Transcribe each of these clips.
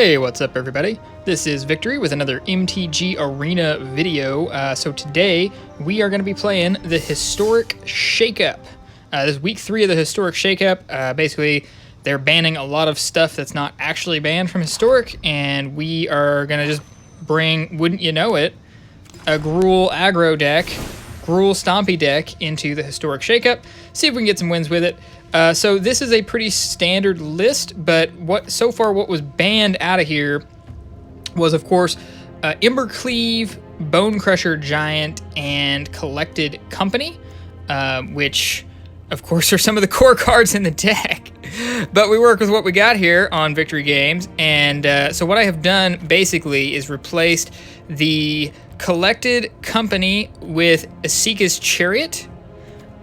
Hey, what's up everybody? This is Victory with another MTG Arena video. So today we are going to be playing the Historic Shakeup. This is week 3 of the Historic Shakeup. Basically, they're banning a lot of stuff that's not actually banned from Historic, and we are going to just bring, wouldn't you know it, a Gruul aggro deck, Gruul Stompy deck into the Historic Shakeup. See if we can get some wins with it. So this is a pretty standard list, but what was banned out of here was, of course, Embercleave, Bonecrusher Giant, and Collected Company, which, of course, are some of the core cards in the deck. But we work with what we got here on Victory Games, and so what I have done, basically, is replaced the Collected Company with Esika's Chariot.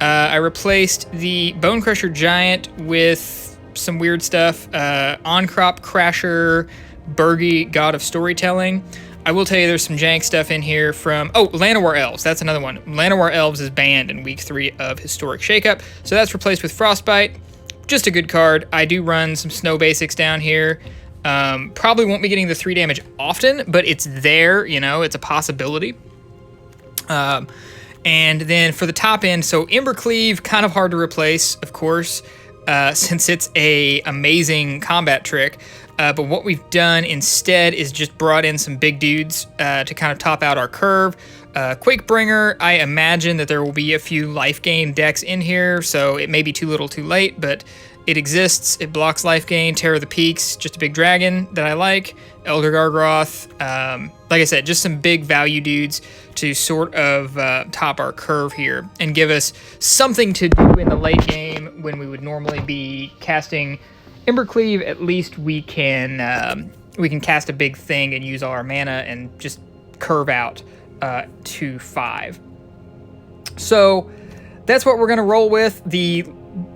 I replaced the Bonecrusher Giant with some weird stuff. Ahn-Crop Crasher, Birgi, God of Storytelling. I will tell you there's some jank stuff in here from... Oh, Llanowar Elves. That's another one. Llanowar Elves is banned in week 3 of Historic Shakeup. So that's replaced with Frostbite. Just a good card. I do run some snow basics down here. Probably won't be getting the 3 damage often, but it's there. You know, it's a possibility. And then for the top end, so Embercleave, kind of hard to replace, of course, since it's a amazing combat trick. But what we've done instead is just brought in some big dudes to kind of top out our curve. Quakebringer, I imagine that there will be a few life gain decks in here, so it may be too little too late, but it exists. It blocks life gain. Terror of the Peaks, just a big dragon that I like. Elder Gargaroth, like I said, just some big value dudes to sort of top our curve here and give us something to do in the late game when we would normally be casting Embercleave. At least we can cast a big thing and use all our mana and just curve out to 5. So that's what we're going to roll with. The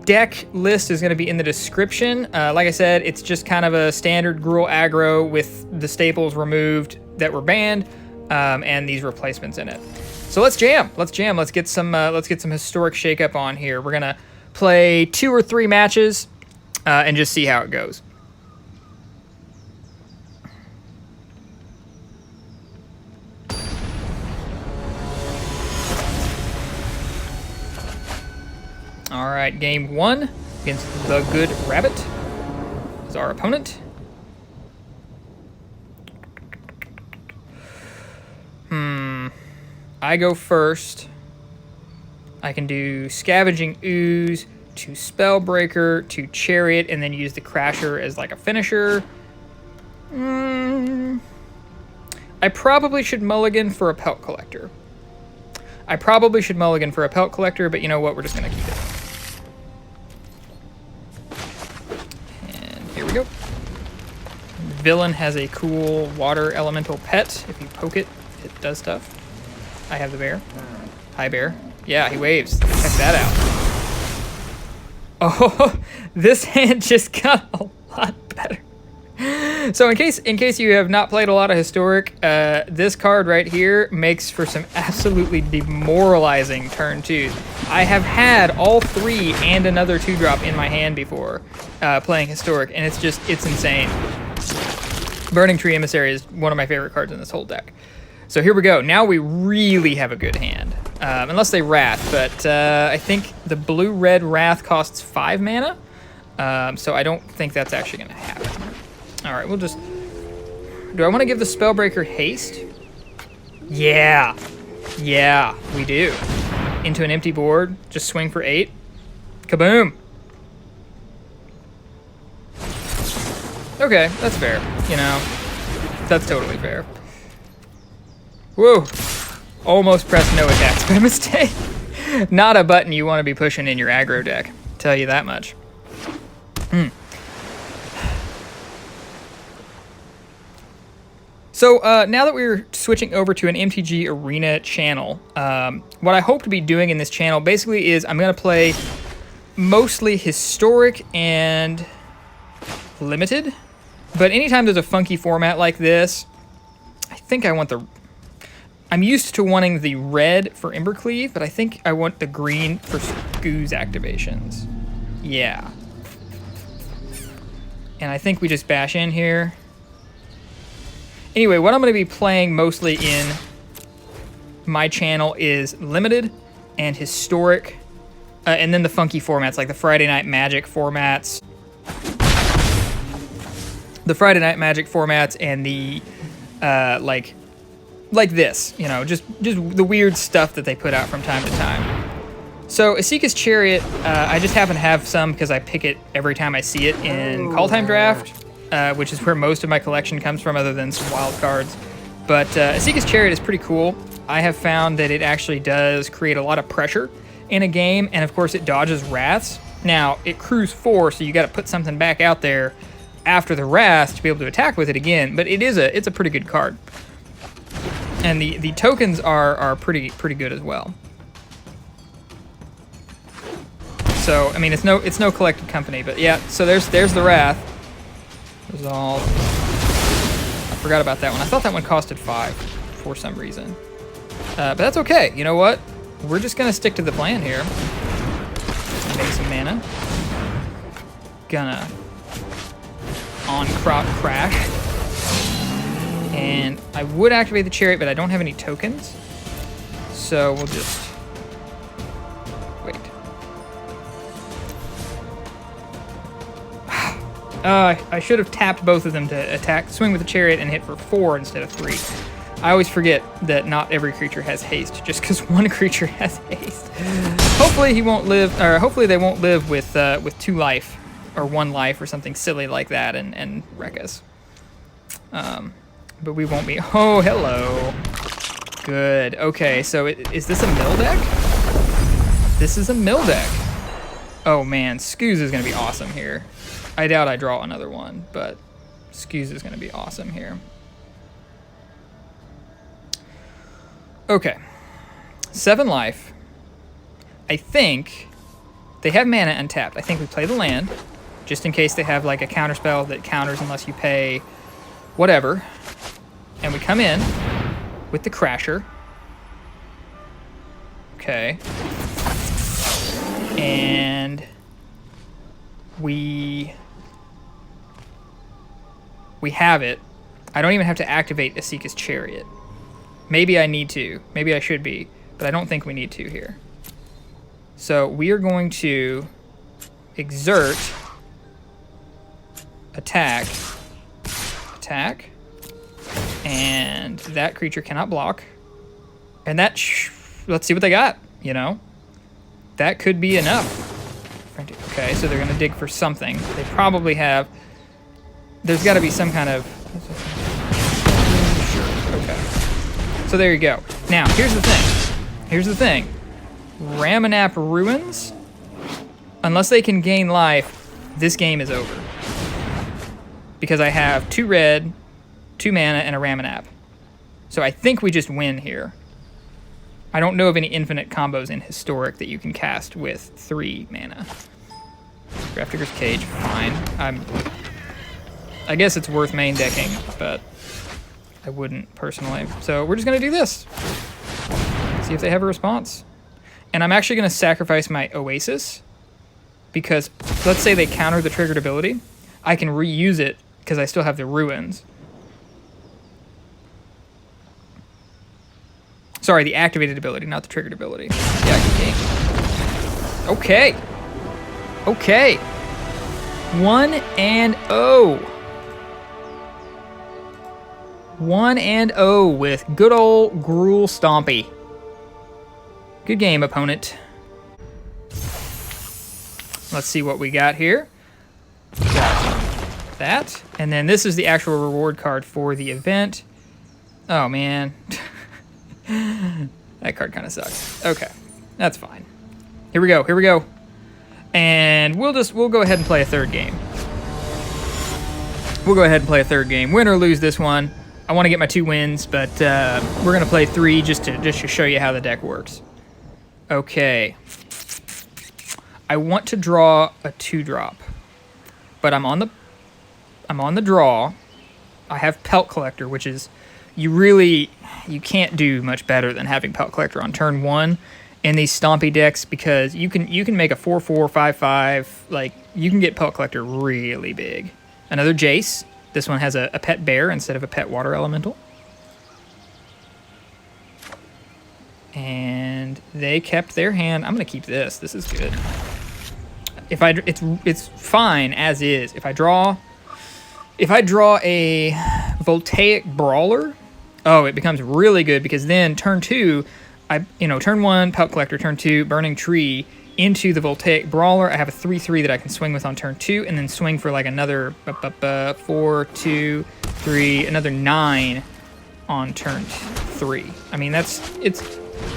deck list is going to be in the description. Like I said, it's just kind of a standard Gruul aggro with the staples removed that were banned, and these replacements in it. So let's jam. Let's get some Historic Shakeup on here. We're gonna play 2 or 3 matches and just see how it goes. All right, game 1 against the Good Rabbit is our opponent. I go first. I can do Scavenging Ooze to Spellbreaker to Chariot and then use the Crasher as like a finisher. I probably should mulligan for a Pelt Collector. But you know what? We're just going to keep it. And here we go. Villain has a cool water elemental pet. If you poke it, it does stuff. I have the bear. Hi, bear. Yeah, he waves. Check that out. Oh, this hand just got a lot better. So in case you have not played a lot of Historic, this card right here makes for some absolutely demoralizing turn 2s. I have had all 3 and another 2-drop in my hand before playing Historic, and it's insane. Burning-Tree Emissary is one of my favorite cards in this whole deck. So here we go. Now we really have a good hand. Unless they Wrath, but I think the blue-red Wrath costs 5 mana. So I don't think that's actually going to happen. All right, we'll just... Do I want to give the Spellbreaker haste? Yeah, we do. Into an empty board, just swing for 8. Kaboom. Okay, that's fair. You know, that's totally fair. Whoa, almost pressed no attacks by mistake. Not a button you want to be pushing in your aggro deck, tell you that much. So now that we're switching over to an MTG Arena channel, what I hope to be doing in this channel basically is I'm going to play mostly Historic and Limited. But anytime there's a funky format like this, I think I want the... I'm used to wanting the red for Embercleave, but I think I want the green for Ooze activations. Yeah. And I think we just bash in here. Anyway, what I'm going to be playing mostly in my channel is Limited and Historic, and then the funky formats, like the Friday Night Magic formats. The Friday Night Magic formats and the, like this, you know, just the weird stuff that they put out from time to time. So Esika's Chariot, I just happen to have some because I pick it every time I see it in Call Time Draft, which is where most of my collection comes from other than some wild cards. But Esika's Chariot is pretty cool. I have found that it actually does create a lot of pressure in a game, and of course it dodges Wraths. Now, it crews 4, so you got to put something back out there after the Wrath to be able to attack with it again, but it's a pretty good card. And the tokens are pretty good as well. So, I mean, it's no collected company, but yeah, so there's the Wrath. Resolve. I forgot about that one. I thought that one costed 5 for some reason. But that's okay. You know what? We're just going to stick to the plan here. Make some mana. Gonna Ahn-Crop Crash. And I would activate the Chariot, but I don't have any tokens. So we'll just... wait. I should have tapped both of them to swing with the Chariot and hit for 4 instead of 3. I always forget that not every creature has haste, just because one creature has haste. Hopefully he won't live, or hopefully they won't live with 2 life, or 1 life, or something silly like that, and wreck us. But we won't be. Oh, hello. Good. Okay, so is this a mill deck? This is a mill deck. Oh man, Scooze is gonna be awesome here. I doubt I draw another one, but Scooze is gonna be awesome here. Okay, 7 life. I think they have mana untapped. I think we play the land, just in case they have like a counterspell that counters unless you pay whatever. And we come in with the Crasher. Okay. And we have it. I don't even have to activate Esika's Chariot. Maybe I need to. Maybe I should be. But I don't think we need to here. So we are going to exert, attack, and that creature cannot block. And that, let's see what they got, you know? That could be enough. Okay, so they're going to dig for something. They probably have, there's got to be some kind of, sure, okay. So there you go. Now, here's the thing. Ramunap Ruins, unless they can gain life, this game is over. Because I have 2 red, 2 mana, and a Ramunap. So I think we just win here. I don't know of any infinite combos in Historic that you can cast with 3 mana. Grafdigger's Cage, fine. I guess it's worth main decking, but I wouldn't personally. So we're just going to do this. See if they have a response. And I'm actually going to sacrifice my Oasis, because let's say they counter the triggered ability. I can reuse it because I still have the Ruins. Sorry, the activated ability, not the triggered ability. Yeah, I can gain. Okay. 1-0. 1-0 with good old Gruul Stompy. Good game, opponent. Let's see what we got here. Got that. And then this is the actual reward card for the event. Oh, man. That card kind of sucks. Okay, that's fine. Here we go. And we'll go ahead and play a third game. Win or lose this one. I want to get my 2 wins, but we're gonna play 3 just to show you how the deck works. Okay. I want to draw a 2-drop, but I'm on the draw. I have Pelt Collector, which is you can't do much better than having Pelt Collector on turn 1 in these Stompy decks, because you can make a 4/4, 5/5, like you can get Pelt Collector really big. Another Jace, This one has a pet bear instead of a pet water elemental. And they kept their hand. I'm gonna keep this. This is good. It's fine as is. If I draw a Voltaic Brawler, oh, it becomes really good because then turn 2, turn 1 Pelt Collector, turn 2 Burning-Tree into the Voltaic Brawler. I have a 3/3 that I can swing with on turn 2, and then swing for like another 4, 2, 3, another 9 on turn 3. I mean, it's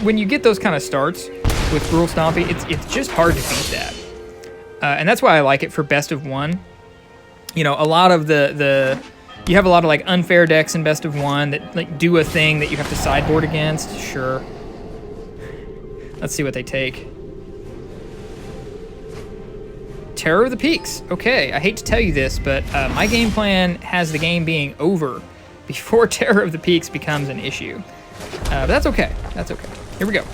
when you get those kind of starts with Gruul Stompy, it's just hard to beat that. And that's why I like it for best of 1. You know, a lot of you have a lot of like unfair decks in best of 1 that like do a thing that you have to sideboard against. Sure. Let's see what they take. Terror of the Peaks. Okay, I hate to tell you this, but my game plan has the game being over before Terror of the Peaks becomes an issue. But that's okay. That's okay. Here we go.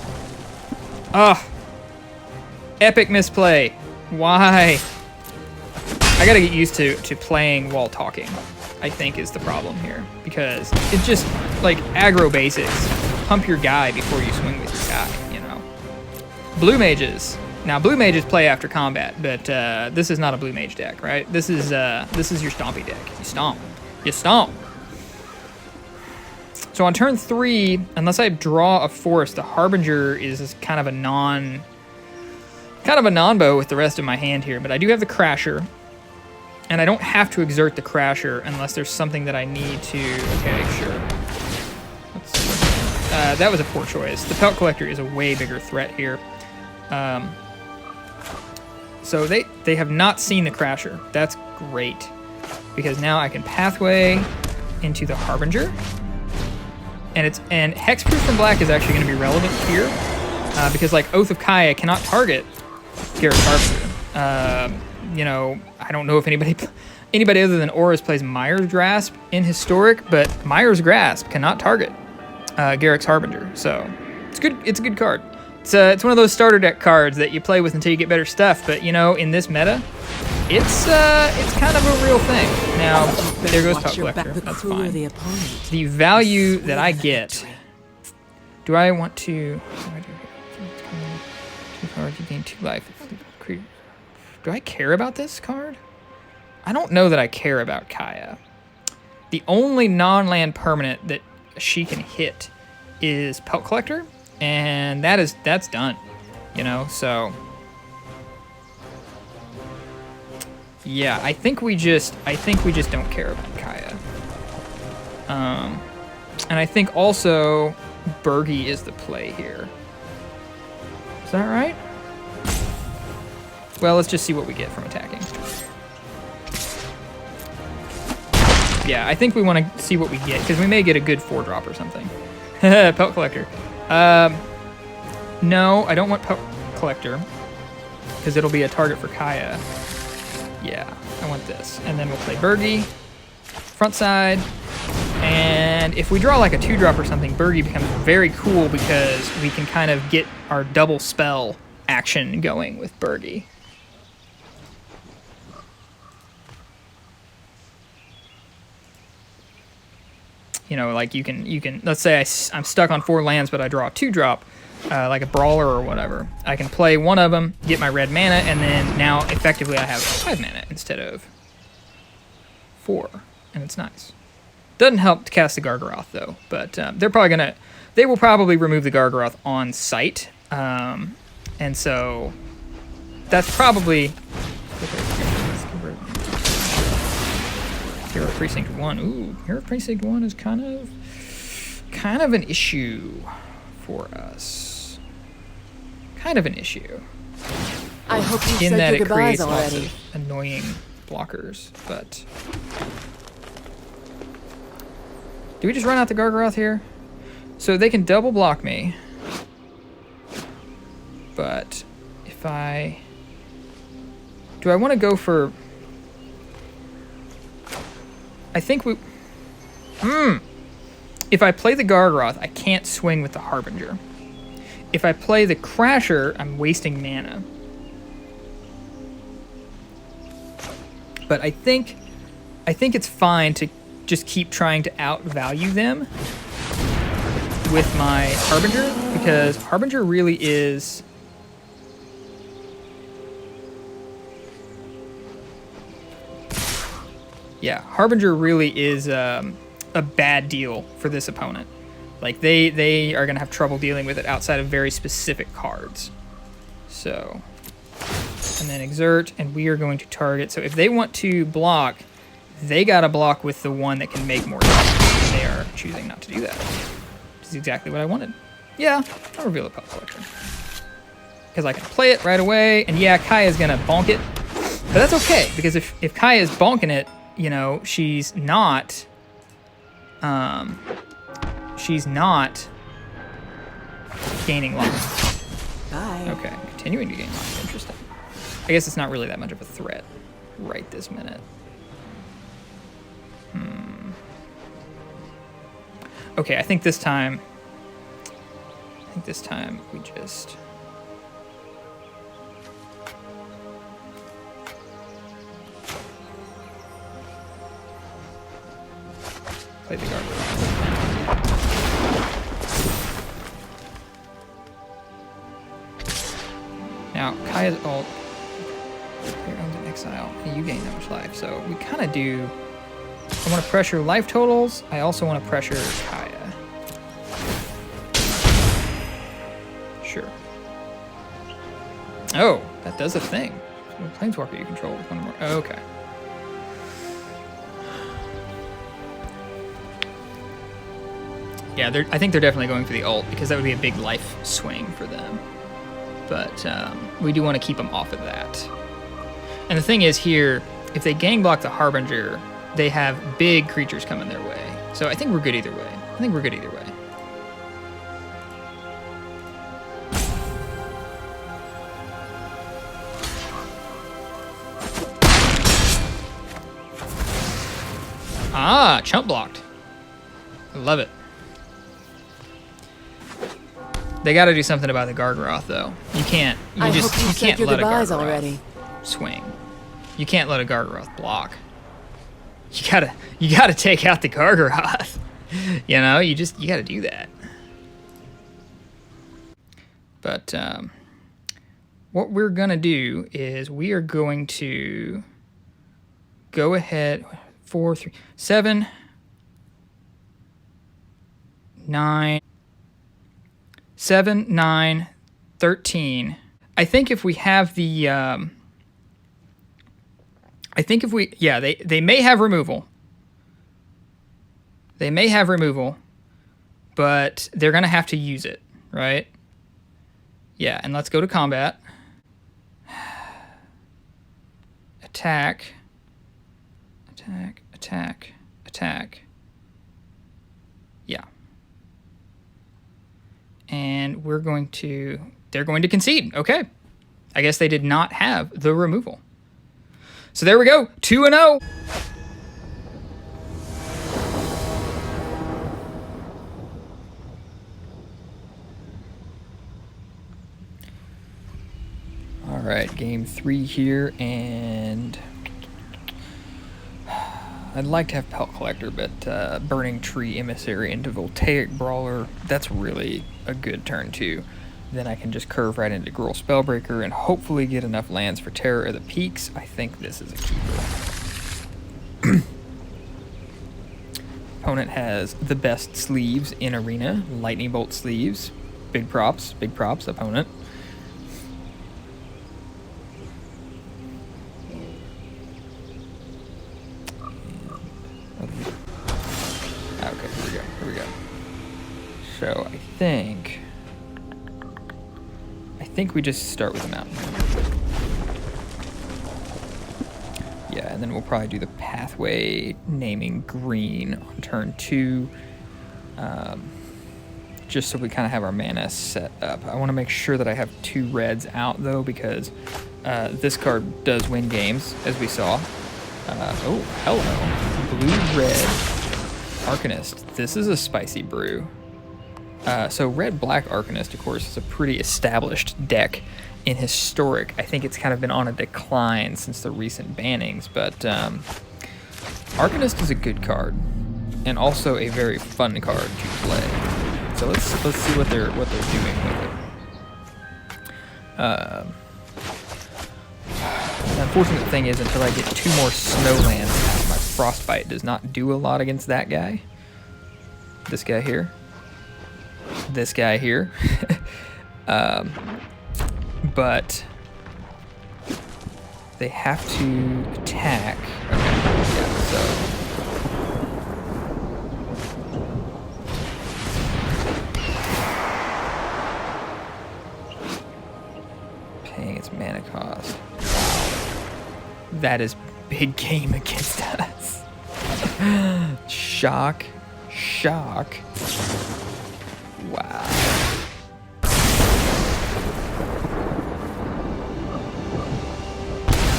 Epic misplay. Why? I gotta get used to playing while talking, I think is the problem here. Because it's just like aggro basics. Pump your guy before you swing with your guy, you know. Blue mages. Now blue mages play after combat, but this is not a blue mage deck, right? This is your stompy deck. You stomp. You stomp. So on turn 3, unless I draw a forest, the Harbinger is kind of a non-bow with the rest of my hand here, but I do have the Crasher, and I don't have to exert the Crasher unless there's something that I need to. Okay, sure. That was a poor choice. The Pelt Collector is a way bigger threat here. So they have not seen the Crasher. That's great, because now I can Pathway into the Harbinger. And Hexproof from black is actually going to be relevant here, because like Oath of Kaya cannot target Garruk's Harbinger. You know, I don't know if anybody other than Auras plays Mire's Grasp in Historic, but Mire's Grasp cannot target Garruk's Harbinger. So it's good. It's a good card. It's one of those starter deck cards that you play with until you get better stuff. But you know, in this meta, it's kind of a real thing. Now there goes Pelt Collector. That's fine. The value that I get. Do I want to? What do I do here? 2 cards, you gain 2 life. Do I care about this card? I don't know that I care about Kaya. The only non-land permanent that she can hit is Pelt Collector, and that's done. You know, so yeah, I think we just don't care about Kaya. And I think also Birgi is the play here. Is that right? Well, let's just see what we get from attacking. Yeah, I think we want to see what we get, because we may get a good 4-drop or something. Pelt Collector. No, I don't want Pelt Collector, because it'll be a target for Kaya. Yeah, I want this. And then we'll play Birgi, front side, and if we draw like a 2-drop or something, Birgi becomes very cool because we can kind of get our double spell action going with Birgi. You know, like you can let's say I'm stuck on 4 lands, but I draw a 2-drop, like a Brawler or whatever. I can play one of them, get my red mana, and then now effectively I have 5 mana instead of 4, and it's nice. Doesn't help to cast the Gargaroth though, but they will probably remove the Gargaroth on site, and so that's probably. Hero Precinct 1. Ooh, Hero Precinct 1 is kind of an issue for us. Kind of an issue. I hope you in said that your it goodbyes creates lots already. of annoying blockers, but do we just run out the Gargaroth here? So they can double block me, but if do I want to go for? I think we. If I play the Gargaroth, I can't swing with the Harbinger. If I play the Crasher, I'm wasting mana. But I think I think it's fine to just keep trying to outvalue them with my Harbinger, because Harbinger really is... Yeah, Harbinger really is a bad deal for this opponent. Like, they are going to have trouble dealing with it outside of very specific cards. So, and then exert, and we are going to target. So if they want to block, they got to block with the one that can make more damage. They are choosing not to do that. Which is exactly what I wanted. Yeah, I'll reveal the Pelt Collector. Because I can play it right away, and yeah, Kaya's going to bonk it. But that's okay, because if Kaya is bonking it, you know, she's not gaining life. Bye. Okay, continuing to gain life. Interesting. I guess it's not really that much of a threat right this minute. Okay, I think this time we just... play the Gargaroth. Now, Kaya's ult. Here comes an exile. You gain that much life, so we kind of do... I want to pressure life totals. I also want to pressure Kaya. Sure. Oh, that does a thing. Planeswalker you control with one more. Oh, okay. Yeah, I think they're definitely going for the ult, because that would be a big life swing for them. But we do want to keep them off of that. And the thing is here, if they gang block the Harbinger, they have big creatures coming their way. So I think we're good either way. Ah, chump blocked. I love it. They got to do something about the Gargaroth, though. You can't. You can't let a Gargaroth already. swing. You can't let a Gargaroth block. You gotta take out the Gargaroth. You know, you gotta do that. But what we're gonna do is we are going to go ahead. 4, 3, 7, 9. 7, 9, 13. I think if we have the... Yeah, they may have removal. They may have removal, but they're going to have to use it, right? Yeah, and let's go to combat. Attack. Attack, attack, attack. Yeah. And they're going to concede. Okay. I guess they did not have the removal. So there we go. 2-0. All right, game 3 here, and I'd like to have Pelt Collector, but Burning-Tree Emissary into Voltaic Brawler, that's really a good turn too. Then I can just curve right into Gruul Spellbreaker and hopefully get enough lands for Terror of the Peaks. I think this is a keeper. Opponent has the best sleeves in Arena, Lightning Bolt sleeves. Big props, opponent. Okay, here we go. So I think we just start with a mountain. Yeah, and then we'll probably do the pathway naming green on turn 2. Just so we kind of have our mana set up. I want to make sure that I have 2 reds out though, because this card does win games, as we saw. Oh, hello. Blue-red Arcanist. This is a spicy brew. So red-black Arcanist, of course, is a pretty established deck in Historic. I think it's kind of been on a decline since the recent bannings, but Arcanist is a good card, and also a very fun card to play. So let's see what they're doing with it. The unfortunate thing is, until I get 2 more Snowlands out, my Frostbite does not do a lot against that guy. This guy here. This guy here. But they have to attack. Okay, yeah, so. Paying its mana cost. That is big game against us. Shock. Shock. Wow.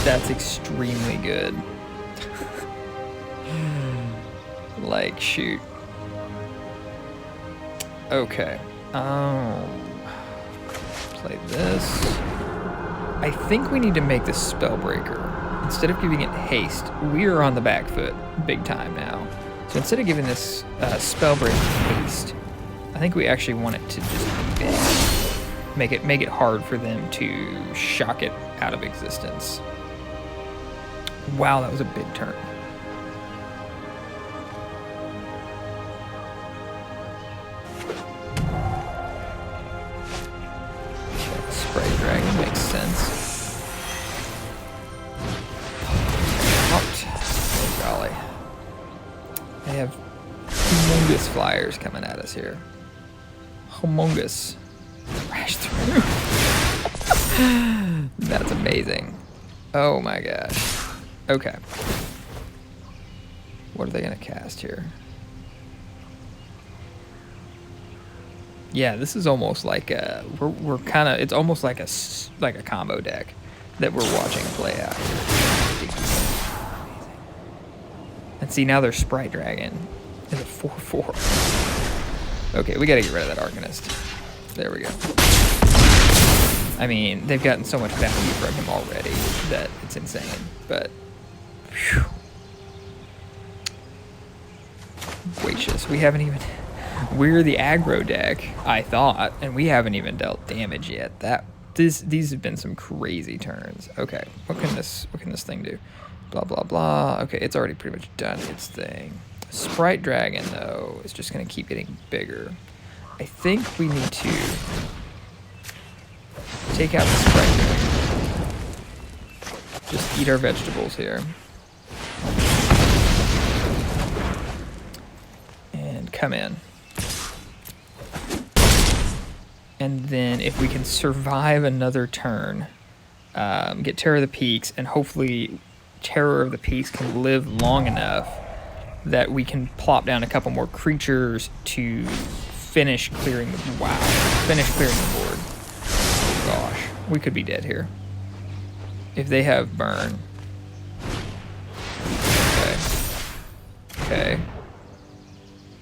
That's extremely good. Like, shoot. Okay. Play this. I think we need to make the Spellbreaker. Instead of giving it haste, we are on the back foot big time now. So instead of giving this Spellbreaker haste, I think we actually want it to just be big. Make it hard for them to shock it out of existence. Wow, that was a big turn. Spray Dragon makes sense. Out. Oh golly. They have humongous flyers coming at us here. Humongous. Crash through. That's amazing. Oh my gosh. Okay. What are they gonna cast here? Yeah, this is almost like a we're kind of, it's almost like a combo deck that we're watching play out. And see, now their Sprite Dragon is a 4/4. Okay, we gotta get rid of that Arcanist. There we go. I mean, they've gotten so much value from him already that it's insane, but whew. Gracious, we haven't even, we're the aggro deck, I thought, and we haven't even dealt damage yet. These have been some crazy turns. Okay, what can this thing do? Blah blah blah. Okay, it's already pretty much done its thing. Sprite Dragon though is just gonna keep getting bigger. I think we need to take out the Sprite Dragon. Just eat our vegetables here. And come in. And then if we can survive another turn, get Terror of the Peaks, and hopefully Terror of the Peaks can live long enough that we can plop down a couple more creatures to finish clearing the, finish clearing the board. Oh gosh, we could be dead here. If they have burn. Okay. Okay.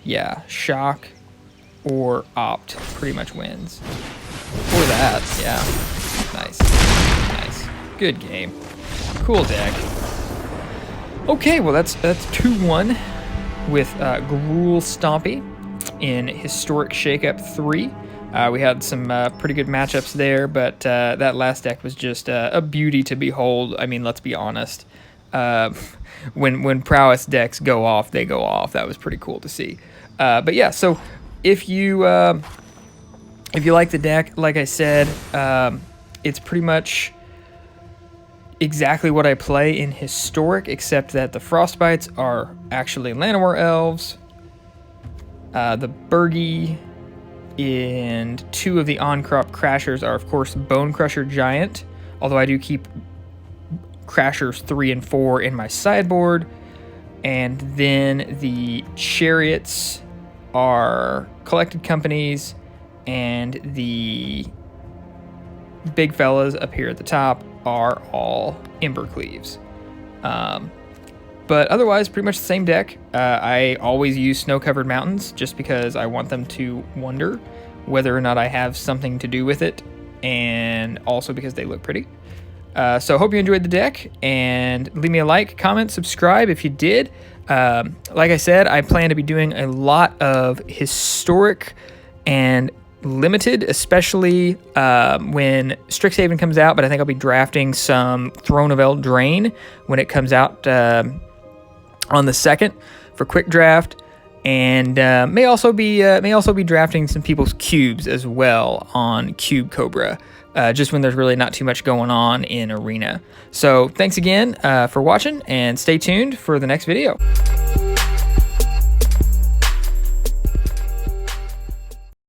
Yeah, shock or opt pretty much wins. Or that, yeah. Nice. Nice. Good game. Cool deck. Okay, well that's 2-1 with Gruul Stompy in Historic Shakeup 3. We had some pretty good matchups there, but that last deck was just a beauty to behold. I mean, let's be honest. When Prowess decks go off, they go off. That was pretty cool to see. But yeah, so if you like the deck, like I said, it's pretty much exactly what I play in Historic, except that the Frostbites are actually Llanowar Elves. The Birgi and 2 of the Ahn-Crop Crashers are, of course, Bonecrusher Giant, although I do keep Crashers 3 and 4 in my sideboard. And then the Chariots are Collected Companies, and the big fellas up here at the top are all Embercleaves. But otherwise, pretty much the same deck. I always use Snow-Covered Mountains just because I want them to wonder whether or not I have something to do with it, and also because they look pretty. So hope you enjoyed the deck, and leave me a like, comment, subscribe if you did. Like I said, I plan to be doing a lot of historic and limited, especially when Strixhaven comes out, but I think I'll be drafting some Throne of Eldraine when it comes out on the 2nd for quick draft. And may also be drafting some people's cubes as well on Cube Cobra, just when there's really not too much going on in Arena. So thanks again for watching, and stay tuned for the next video.